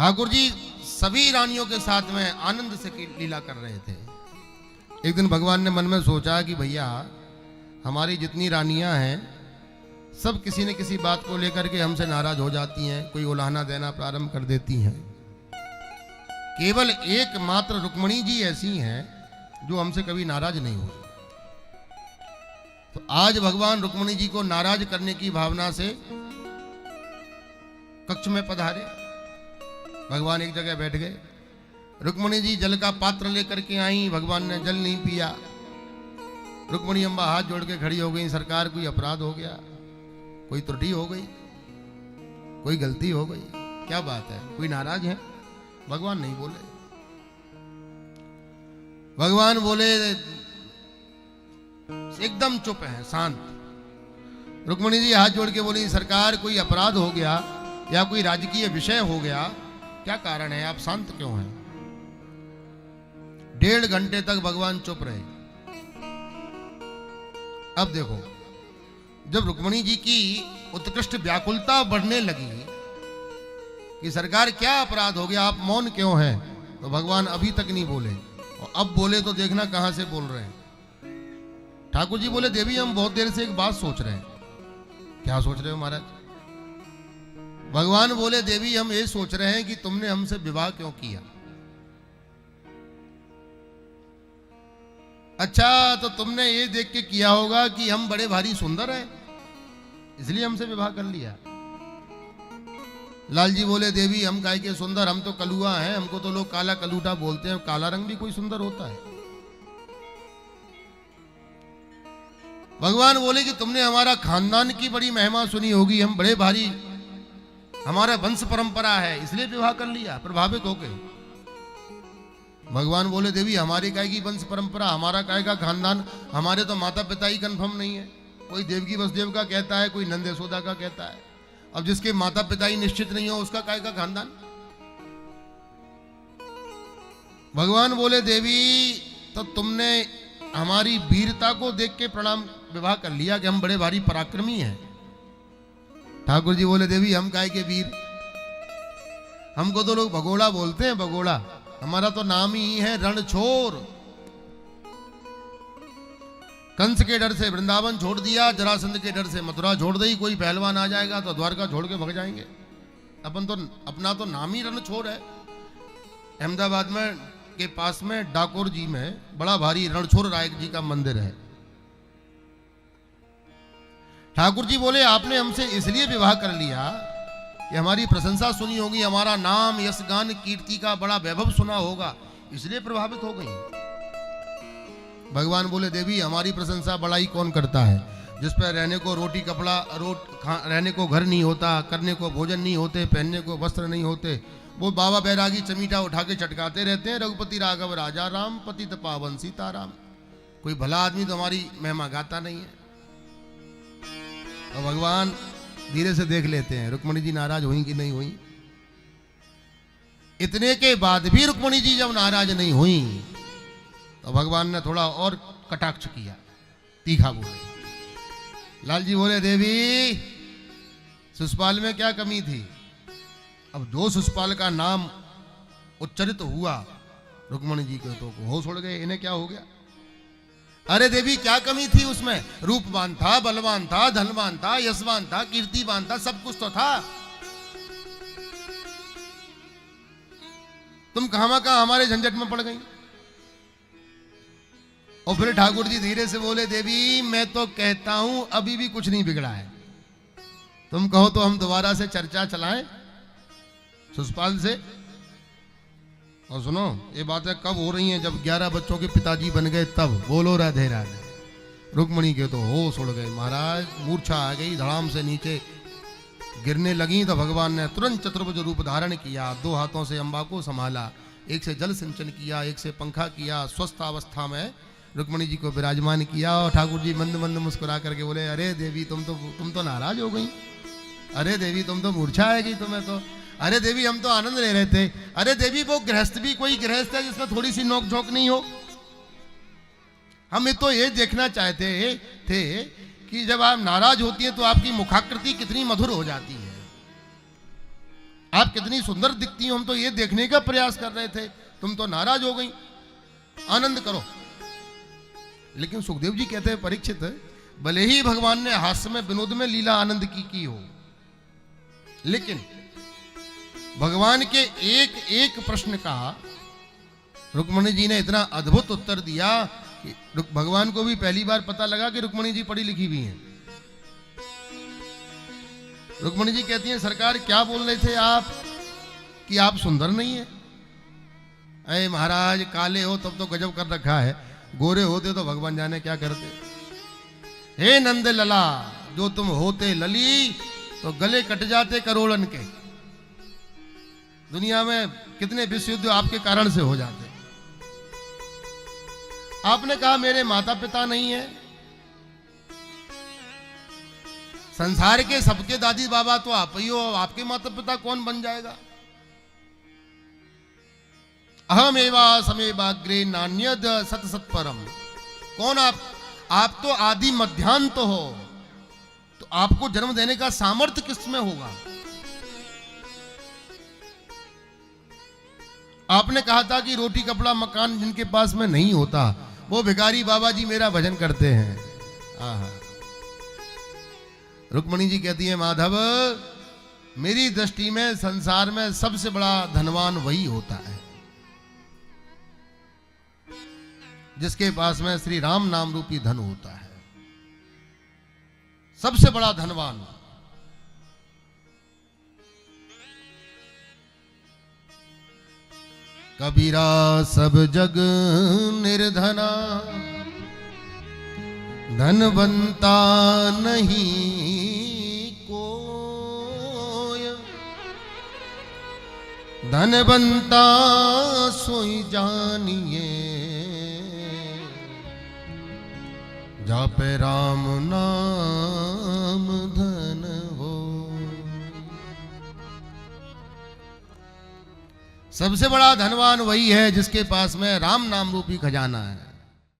ठाकुर जी सभी रानियों के साथ में आनंद से लीला कर रहे थे। एक दिन भगवान ने मन में सोचा कि भैया हमारी जितनी रानियां हैं सब किसी न किसी बात को लेकर के हमसे नाराज हो जाती हैं, कोई उलाहना देना प्रारंभ कर देती हैं। केवल एकमात्र रुक्मिणी जी ऐसी हैं जो हमसे कभी नाराज नहीं हुई। तो आज भगवान रुक्मिणी जी को नाराज करने की भावना से कक्ष में पधारे। भगवान एक जगह बैठ गए। रुक्मिणी जी जल का पात्र लेकर के आई। भगवान ने जल नहीं पिया। रुक्मिणी अम्बा हाथ जोड़ के खड़ी हो गई, सरकार कोई अपराध हो गया, कोई त्रुटि हो गई, कोई गलती हो गई, क्या बात है, कोई नाराज है? भगवान नहीं बोले। भगवान बोले एकदम चुप है, शांत। रुक्मिणी जी हाथ जोड़ के बोली, सरकार कोई अपराध हो गया या कोई राजकीय विषय हो गया, क्या कारण है, आप शांत क्यों हैं? 1.5 घंटे तक भगवान चुप रहे। अब देखो, जब रुक्मिणी जी की उत्कृष्ट व्याकुलता बढ़ने लगी कि सरकार क्या अपराध हो गया, आप मौन क्यों हैं, तो भगवान अभी तक नहीं बोले। और अब बोले तो देखना कहां से बोल रहे हैं। ठाकुर जी बोले, देवी हम बहुत देर से एक बात सोच रहे हैं। क्या सोच रहे हो महाराज? भगवान बोले, देवी हम ये सोच रहे हैं कि तुमने हमसे विवाह क्यों किया। अच्छा, तो तुमने ये देख के किया होगा कि हम बड़े भारी सुंदर हैं, इसलिए हमसे विवाह कर लिया। लाल जी बोले, देवी हम काहे के सुंदर, हम तो कलुआ हैं, हमको तो लोग काला कलूटा बोलते हैं, काला रंग भी कोई सुंदर होता है। भगवान बोले कि तुमने हमारा खानदान की बड़ी महिमा सुनी होगी, हम बड़े भारी, हमारा वंश परंपरा है, इसलिए विवाह कर लिया, प्रभावित हो गए। भगवान बोले, देवी हमारे काय की वंश परंपरा, हमारा काय का खानदान, हमारे तो माता पिता ही कंफर्म नहीं है। कोई देवकी वसुदेव का कहता है, कोई नंद यशोदा का कहता है। अब जिसके माता पिता ही निश्चित नहीं हो, उसका काय का खानदान? भगवान बोले, देवी तो तुमने हमारी वीरता को देख के प्रणाम विवाह कर लिया कि हम बड़े भारी पराक्रमी हैं। ठाकुर जी बोले, देवी हम काय के वीर, हमको तो लोग भगोड़ा बोलते हैं, भगोड़ा, हमारा तो नाम ही है रणछोर। कंस के डर से वृंदावन छोड़ दिया, जरासंध के डर से मथुरा छोड़ दी, कोई पहलवान आ जाएगा तो द्वारका छोड़ के भग जाएंगे। अपन तो अपना तो नाम ही रणछोर है। अहमदाबाद में के पास में डाकोर जी में बड़ा भारी रणछोर राय जी का मंदिर है। ठाकुर जी बोले, आपने हमसे इसलिए विवाह कर लिया कि हमारी प्रशंसा सुनी होगी, हमारा नाम यश गान कीर्ति का बड़ा वैभव सुना होगा, इसलिए प्रभावित हो गई। भगवान बोले, देवी हमारी प्रशंसा बड़ाई कौन करता है, जिस पर रहने को रोटी कपड़ा रहने को घर नहीं होता, करने को भोजन नहीं होते, पहनने को वस्त्र नहीं होते, वो बाबा बैरागी चमीटा उठा के चटकाते रहते हैं, रघुपति राघव राजा राम पतित पावन सीताराम। कोई भला आदमी तो हमारी महिमा गाता नहीं है। और भगवान धीरे से देख लेते हैं रुक्मिणी जी नाराज हुई कि नहीं हुई। इतने के बाद भी रुक्मिणी जी जब नाराज नहीं हुई तो भगवान ने थोड़ा और कटाक्ष किया, तीखा बोले। लाल जी बोले, देवी शिशुपाल में क्या कमी थी? अब जो शिशुपाल का नाम उच्चरित हुआ रुक्मिणी जी के तो होश उड़ गए, इन्हें क्या हो गया? अरे देवी क्या कमी थी उसमें? रूपवान था, बलवान था, धनवान था, यशवान था, कीर्तिवान था, सब कुछ तो था। तुम कहां हमारे झंझट में पड़ गई। और फिर ठाकुर जी धीरे से बोले, देवी मैं तो कहता हूं अभी भी कुछ नहीं बिगड़ा है, तुम कहो तो हम दोबारा से चर्चा चलाएं शिशुपाल से। और सुनो, ये बातें कब हो रही हैं? जब 11 बच्चों के पिताजी बन गए तब। बोलो राधे राधे। रुक्मिणी के तो होश उड़ गए महाराज, मूर्छा आ गई, धड़ाम से नीचे गिरने लगी। तो भगवान ने तुरंत चतुर्भुज रूप धारण किया, 2 हाथों से अम्बा को संभाला, एक से जल सिंचन किया, एक से पंखा किया, स्वस्थ अवस्था में रुक्मिणी जी को विराजमान किया। और ठाकुर जी मंद मंद मुस्कुरा करके बोले, अरे देवी तुम तो नाराज हो गई, अरे देवी तुम तो मूर्छा आएगी तुम्हें तो, अरे देवी हम तो आनंद ले रहे थे। अरे देवी वो गृहस्थ भी कोई गृहस्थ है जिसमें थोड़ी सी नोक झोंक नहीं हो? हम तो ये देखना चाहते थे कि जब आप नाराज होती हैं तो आपकी मुखाकृति कितनी मधुर हो जाती है। आप कितनी सुंदर दिखती हो, हम तो ये देखने का प्रयास कर रहे थे, तुम तो नाराज हो गई, आनंद करो। लेकिन सुखदेव जी कहते हैं, परीक्षित, भले ही भगवान ने हास्य में विनोद में लीला आनंद की हो, लेकिन भगवान के एक एक प्रश्न का रुक्मणी जी ने इतना अद्भुत उत्तर दिया कि भगवान को भी पहली बार पता लगा कि रुक्मणी जी पढ़ी लिखी भी हैं। रुक्मणी जी कहती हैं, सरकार क्या बोल रहे थे आप कि आप सुंदर नहीं है? अरे महाराज, काले हो तब तो गजब कर रखा है, गोरे होते तो भगवान जाने क्या करते। हे नंद लला, जो तुम होते लली तो गले कट जाते करोड़न के। दुनिया में कितने विश्व युद्ध आपके कारण से हो जाते। आपने कहा मेरे माता पिता नहीं है, संसार के सबके दादी बाबा तो आप ही हो, आपके माता पिता कौन बन जाएगा? अहम एवा समेवाग्रे नान्यद सत सत्परम। कौन आप तो आदि मध्यांत हो, तो आपको जन्म देने का सामर्थ्य किसमें होगा? आपने कहा था कि रोटी कपड़ा मकान जिनके पास में नहीं होता, वो भिखारी बाबा जी मेरा भजन करते हैं। आहा। रुक्मणी जी कहती है, माधव, मेरी दृष्टि में संसार में सबसे बड़ा धनवान वही होता है जिसके पास में श्री राम नाम रूपी धन होता है। सबसे बड़ा धनवान। कबीरा सब जग निर्धना, धनवंता नहीं कोय। धनवंता सोई जानिए, जापे राम नाम धन हो। सबसे बड़ा धनवान वही है जिसके पास में राम नाम रूपी खजाना है।